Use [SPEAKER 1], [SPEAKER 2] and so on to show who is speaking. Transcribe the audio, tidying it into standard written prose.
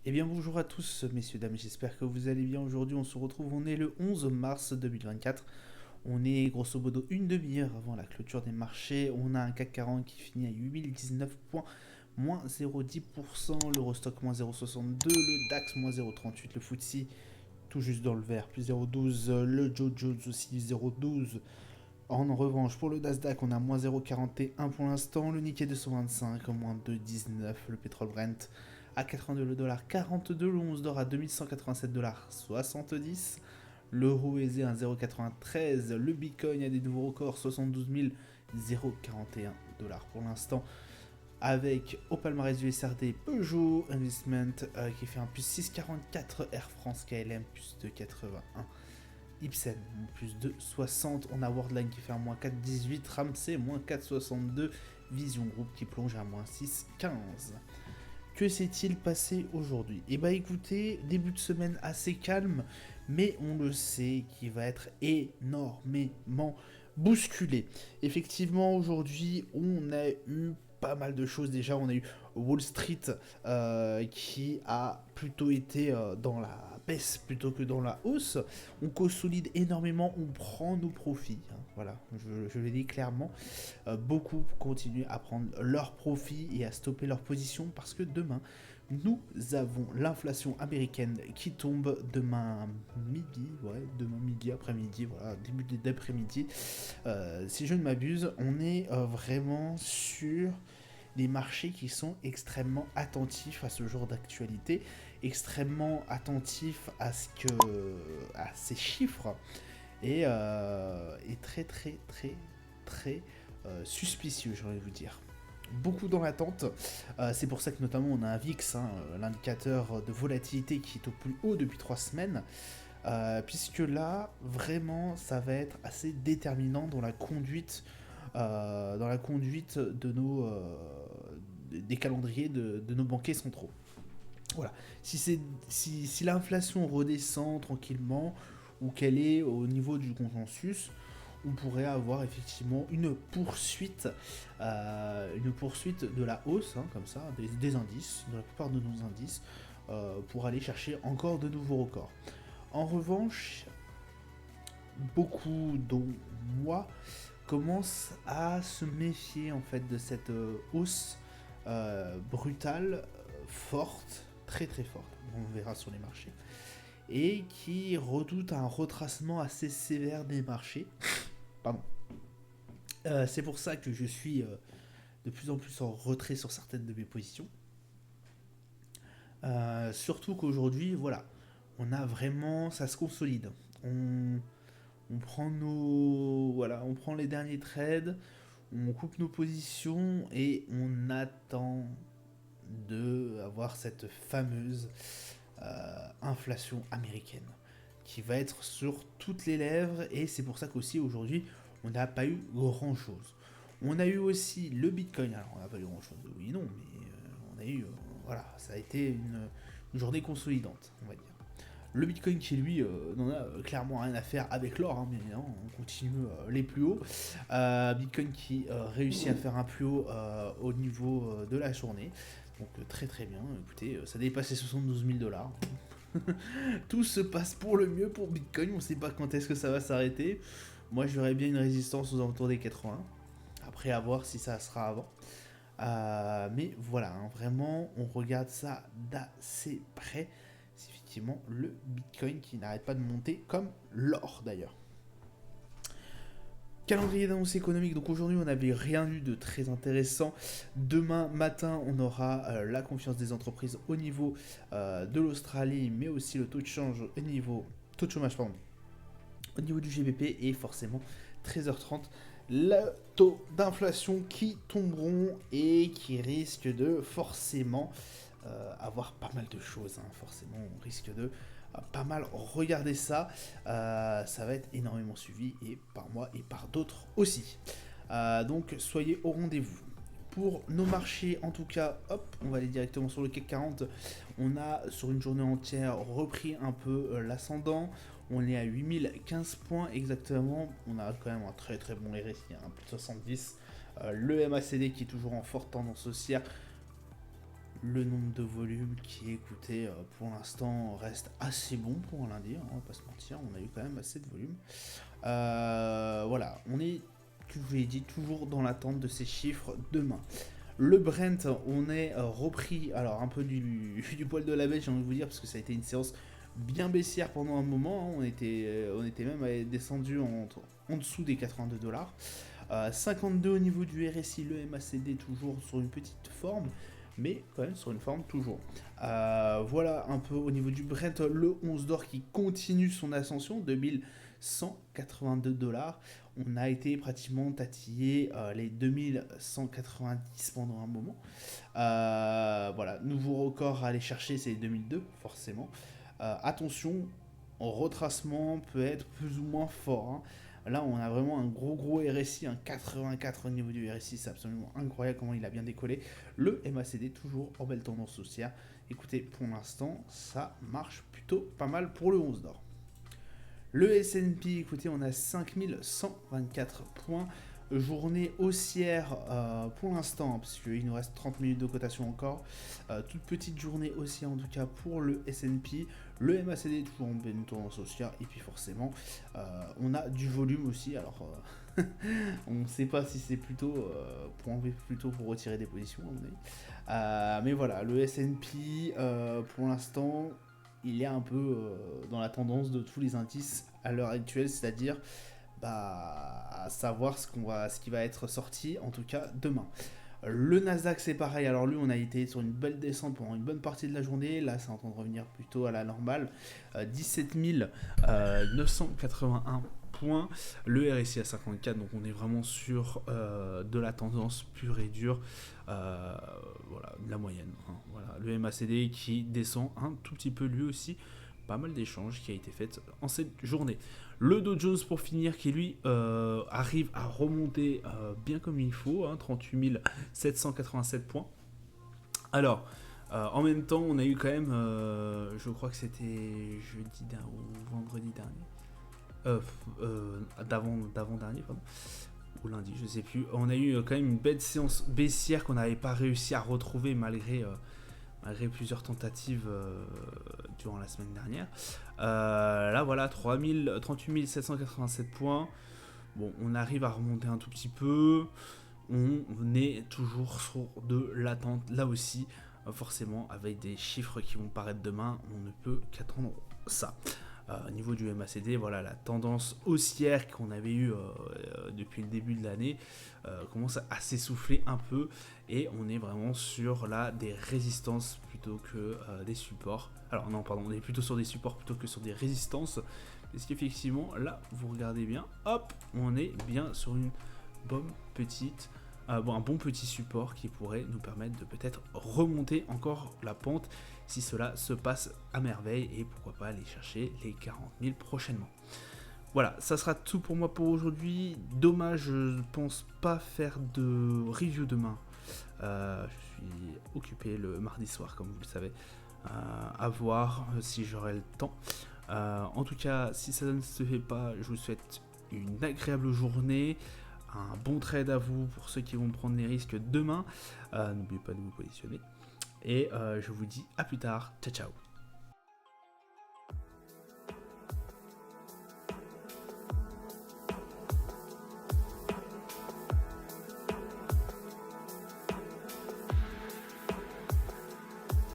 [SPEAKER 1] Eh bien bonjour à tous messieurs dames, j'espère que vous allez bien. Aujourd'hui on se retrouve, on est le 11 mars 2024. On est grosso modo une demi-heure avant la clôture des marchés. On a un CAC 40 qui finit à 8019 points, moins 0,10%, l'Eurostock moins 0,62, le DAX moins 0,38, le FTSE tout juste dans le vert, plus 0,12, le Dow Jones aussi 0,12. En revanche, pour le Nasdaq, on a moins 0,41 pour l'instant, le Nikkei 225, moins 2,19, le pétrole Brent à 82 le dollar 42, le 11 d'or à 2187 dollars 70, l'euro aisé à 0,93, le bitcoin a des nouveaux records 72 041 dollars pour l'instant, avec au palmarès du SRD Peugeot Investment qui fait un plus 6,44, Air France KLM plus 2,81. Ipsen, plus de 60. On a Worldline qui fait un moins 4,18. Ramsey, moins 4,62. Vision Group qui plonge à moins 6,15. Que s'est-il passé aujourd'hui? Eh bien écoutez, début de semaine assez calme, mais on le sait qui va être énormément bousculé. Effectivement, aujourd'hui, on a eu pas mal de choses déjà. On a eu Wall Street qui a plutôt été dans la baisse plutôt que dans la hausse. On consolide énormément, on prend nos profits. Hein, voilà, je le dis clairement. Beaucoup continuent à prendre leurs profits et à stopper leur position parce que demain, nous avons l'inflation américaine qui tombe demain midi, demain midi, après-midi, voilà, début d'après-midi. Si je ne m'abuse, on est vraiment sur des marchés qui sont extrêmement attentifs à ce genre d'actualité, extrêmement attentifs à ces chiffres et très très très très suspicieux, j'ai envie de vous dire. Beaucoup dans l'attente, c'est pour ça que notamment on a un VIX, hein, l'indicateur de volatilité qui est au plus haut depuis 3 semaines, puisque là, vraiment, ça va être assez déterminant dans la conduite de des calendriers de nos banquiers centraux. Voilà. Si l'inflation redescend tranquillement ou qu'elle est au niveau du consensus, on pourrait avoir effectivement une poursuite de la hausse, hein, comme ça, des indices, de la plupart de nos indices, pour aller chercher encore de nouveaux records. En revanche, beaucoup, dont moi, commencent à se méfier en fait de cette hausse brutale, forte, très très forte, on verra sur les marchés, et qui redoute un retracement assez sévère des marchés. Pardon. C'est pour ça que je suis de plus en plus en retrait sur certaines de mes positions. Surtout qu'aujourd'hui, voilà, on a vraiment, ça se consolide. On prend on prend les derniers trades, on coupe nos positions et on attend de avoir cette fameuse inflation américaine qui va être sur toutes les lèvres, et c'est pour ça qu'aussi aujourd'hui on n'a pas eu grand chose. On a eu aussi le Bitcoin, alors on n'a pas eu grand chose, oui non, mais on a eu, voilà, ça a été une journée consolidante, on va dire. Le Bitcoin qui lui n'en a clairement rien à faire avec l'or, hein, mais non, on continue les plus hauts. Bitcoin qui réussit à faire un plus haut au niveau de la journée. Donc très très bien, écoutez, ça dépasse les 72 000 dollars. Tout se passe pour le mieux pour Bitcoin, on ne sait pas quand est-ce que ça va s'arrêter. Moi je verrais bien une résistance aux alentours des 80. Après à voir si ça sera avant. Mais voilà, hein, vraiment on regarde ça d'assez près. C'est effectivement le Bitcoin qui n'arrête pas de monter comme l'or d'ailleurs. Calendrier d'annonce économique, donc aujourd'hui on n'avait rien eu de très intéressant. Demain matin on aura la confiance des entreprises au niveau de l'Australie, mais aussi le taux de change au niveau, taux de chômage pardon, au niveau du GBP, et forcément 13h30 le taux d'inflation qui tomberont et qui risque de forcément avoir pas mal de choses, hein. Forcément on risque de pas mal regarder ça. Ça va être énormément suivi, et par moi et par d'autres aussi. Donc soyez au rendez-vous. Pour nos marchés, en tout cas, hop, on va aller directement sur le CAC 40. On a, sur une journée entière, repris un peu l'ascendant. On est à 8015 points exactement. On a quand même un très très bon RSI, hein, plus de 70. Le MACD qui est toujours en forte tendance haussière, Le nombre de volumes qui, écoutez, pour l'instant reste assez bon pour un lundi, hein, on va pas se mentir, on a eu quand même assez de volume. Voilà, on est, je vous l'ai dit, toujours dans l'attente de ces chiffres demain. Le Brent, on est repris, alors un peu du poil de la bête, j'ai envie de vous dire, parce que ça a été une séance bien baissière pendant un moment, hein. On était même descendu en dessous des 82 $. 52 au niveau du RSI, le MACD toujours sur une petite forme, mais quand même sur une forme toujours. Voilà un peu au niveau du Brent, le 11 d'or qui continue son ascension, 2182 $. On a été pratiquement tatillé les 2190 pendant un moment. Voilà, nouveau record à aller chercher, c'est les 2002, forcément. Attention, en retracement peut être plus ou moins fort, hein. Là, on a vraiment un gros RSI, un 84 au niveau du RSI, c'est absolument incroyable comment il a bien décollé. Le MACD toujours en belle tendance haussière. Écoutez, pour l'instant, ça marche plutôt pas mal pour le 11 d'or. Le S&P, écoutez, on a 5124 points. Journée haussière pour l'instant, parce qu'il nous reste 30 minutes de cotation encore. Toute petite journée haussière en tout cas pour le S&P. Le MACD est toujours en bonne tendance haussière. Et puis forcément, on a du volume aussi. Alors, on ne sait pas si c'est plutôt pour enlever, plutôt pour retirer des positions, à mon avis. Mais voilà, le S&P, pour l'instant, il est un peu dans la tendance de tous les indices à l'heure actuelle, c'est-à-dire à savoir ce qui va être sorti, en tout cas demain. Le Nasdaq, c'est pareil. Alors lui, on a été sur une belle descente pendant une bonne partie de la journée. Là, c'est en train de revenir plutôt à la normale. 17 981 points. Le RSI à 54, donc on est vraiment sur de la tendance pure et dure. Voilà, de la moyenne, hein. Voilà, le MACD qui descend un tout petit peu lui aussi. Pas mal d'échanges qui a été fait en cette journée. Le Dow Jones pour finir qui lui arrive à remonter bien comme il faut, hein, 38 787 points. Alors, en même temps, on a eu quand même, je crois que c'était jeudi ou vendredi dernier, d'avant dernier, pardon, ou lundi, je sais plus. On a eu quand même une belle séance baissière qu'on n'avait pas réussi à retrouver malgré plusieurs tentatives durant la semaine dernière. Là voilà, 38 787 points. Bon, on arrive à remonter un tout petit peu. On est toujours sur de l'attente. Là aussi, forcément, avec des chiffres qui vont paraître demain, on ne peut qu'attendre ça. Au niveau du MACD, voilà, la tendance haussière qu'on avait eue depuis le début de l'année commence à s'essouffler un peu et on est vraiment sur là des résistances plutôt que des supports. Alors non, pardon, on est plutôt sur des supports plutôt que sur des résistances, parce qu'effectivement, là, vous regardez bien, hop, on est bien sur une bonne petite... un bon petit support qui pourrait nous permettre de peut-être remonter encore la pente si cela se passe à merveille et pourquoi pas aller chercher les 40 000 prochainement. Voilà, ça sera tout pour moi pour aujourd'hui. Dommage, je ne pense pas faire de review demain. Je suis occupé le mardi soir, comme vous le savez. À voir si j'aurai le temps. En tout cas, si ça ne se fait pas, je vous souhaite une agréable journée. Un bon trade à vous pour ceux qui vont prendre les risques demain. N'oubliez pas de vous positionner. Et je vous dis à plus tard. Ciao, ciao.